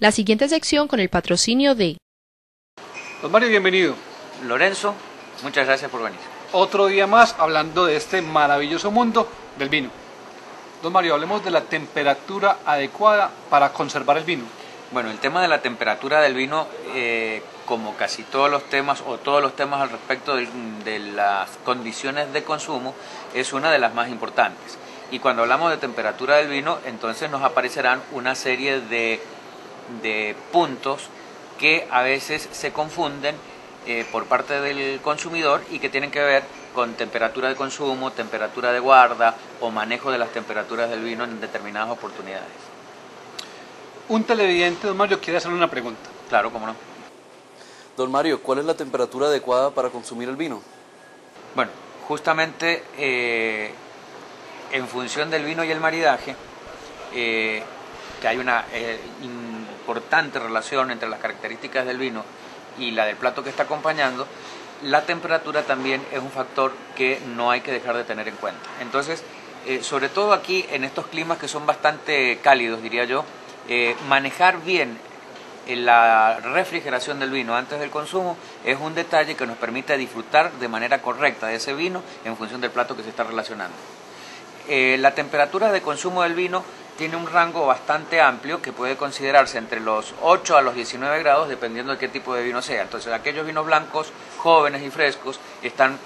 La siguiente sección con el patrocinio de... Don Mario, bienvenido. Lorenzo, muchas gracias por venir. Otro día más hablando de este maravilloso mundo del vino. Don Mario, hablemos de la temperatura adecuada para conservar el vino. Bueno, el tema de la temperatura del vino, como casi todos los temas o todos los temas al respecto de las condiciones de consumo, es una de las más importantes. Y cuando hablamos de temperatura del vino, entonces nos aparecerán una serie de puntos que a veces se confunden por parte del consumidor y que tienen que ver con temperatura de consumo, temperatura de guarda o manejo de las temperaturas del vino en determinadas oportunidades. Un televidente, don Mario, quiere hacerle una pregunta. Claro, cómo no. Don Mario, ¿cuál es la temperatura adecuada para consumir el vino? Bueno, justamente en función del vino y el maridaje, que hay una importante relación entre las características del vino y la del plato que está acompañando, la temperatura también es un factor que no hay que dejar de tener en cuenta. Entonces, sobre todo aquí en estos climas que son bastante cálidos, diría yo, manejar bien la refrigeración del vino antes del consumo es un detalle que nos permite disfrutar de manera correcta de ese vino en función del plato que se está relacionando. La temperatura de consumo del vino tiene un rango bastante amplio que puede considerarse entre los 8 a los 19 grados dependiendo de qué tipo de vino sea. Entonces aquellos vinos blancos jóvenes y frescos están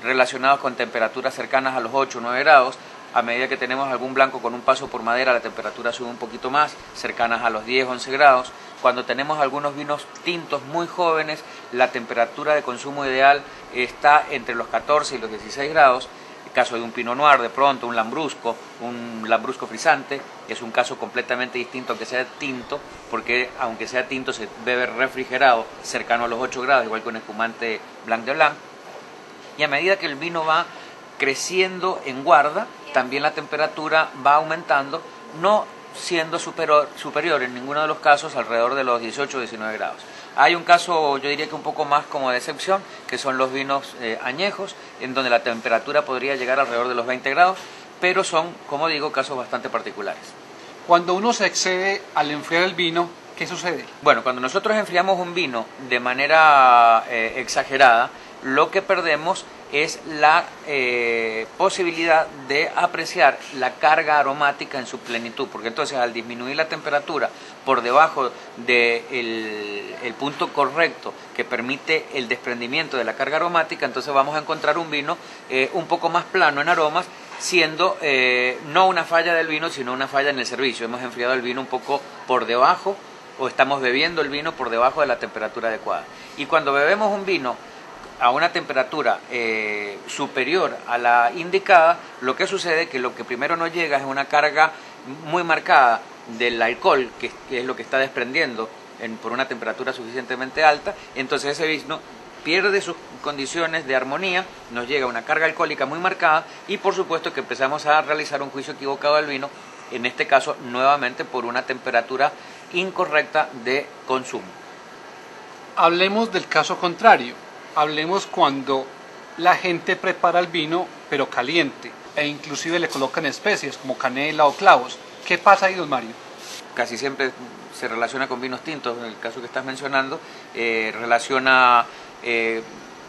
relacionados con temperaturas cercanas a los 8 o 9 grados. A medida que tenemos algún blanco con un paso por madera, la temperatura sube un poquito más, cercanas a los 10 o 11 grados. Cuando tenemos algunos vinos tintos muy jóvenes, la temperatura de consumo ideal está entre los 14 y los 16 grados. El caso de un Pinot Noir, de pronto, un Lambrusco frisante, es un caso completamente distinto aunque sea tinto, porque aunque sea tinto se bebe refrigerado cercano a los 8 grados, igual que un espumante Blanc de Blanc. Y a medida que el vino va creciendo en guarda, también la temperatura va aumentando, no siendo superior en ninguno de los casos alrededor de los 18 o 19 grados. Hay un caso, yo diría que un poco más como de excepción, que son los vinos añejos, en donde la temperatura podría llegar alrededor de los 20 grados, pero son, como digo, casos bastante particulares. Cuando uno se excede al enfriar el vino, ¿qué sucede? Bueno, cuando nosotros enfriamos un vino de manera exagerada, lo que perdemos es la posibilidad de apreciar la carga aromática en su plenitud, porque entonces al disminuir la temperatura por debajo del punto correcto que permite el desprendimiento de la carga aromática, entonces vamos a encontrar un vino un poco más plano en aromas, siendo no una falla del vino, sino una falla en el servicio. Hemos enfriado el vino un poco por debajo, o estamos bebiendo el vino por debajo de la temperatura adecuada. Y cuando bebemos un vino a una temperatura superior a la indicada, lo que sucede es que lo que primero nos llega es una carga muy marcada del alcohol, que es lo que está desprendiendo por una temperatura suficientemente alta. Entonces ese vino pierde sus condiciones de armonía, nos llega una carga alcohólica muy marcada y por supuesto que empezamos a realizar un juicio equivocado del vino, en este caso nuevamente por una temperatura incorrecta de consumo. Hablemos del caso contrario. Hablemos cuando la gente prepara el vino pero caliente e inclusive le colocan especies como canela o clavos. ¿Qué pasa ahí, don Mario? Casi siempre se relaciona con vinos tintos, en el caso que estás mencionando, relaciona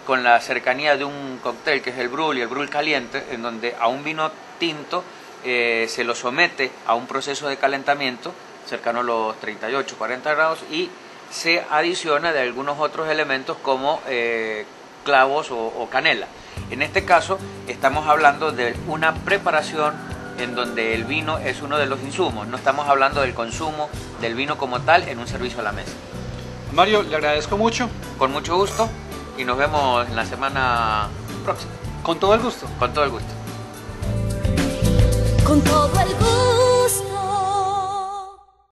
con la cercanía de un cóctel que es el Brut y el Brut caliente, en donde a un vino tinto se lo somete a un proceso de calentamiento cercano a los 38, 40 grados y se adiciona de algunos otros elementos como clavos o canela. En este caso estamos hablando de una preparación en donde el vino es uno de los insumos, no estamos hablando del consumo del vino como tal en un servicio a la mesa. Mario, le agradezco mucho. Con mucho gusto y nos vemos en la semana próxima. Con todo el gusto. Con todo el gusto. Con todo el gusto.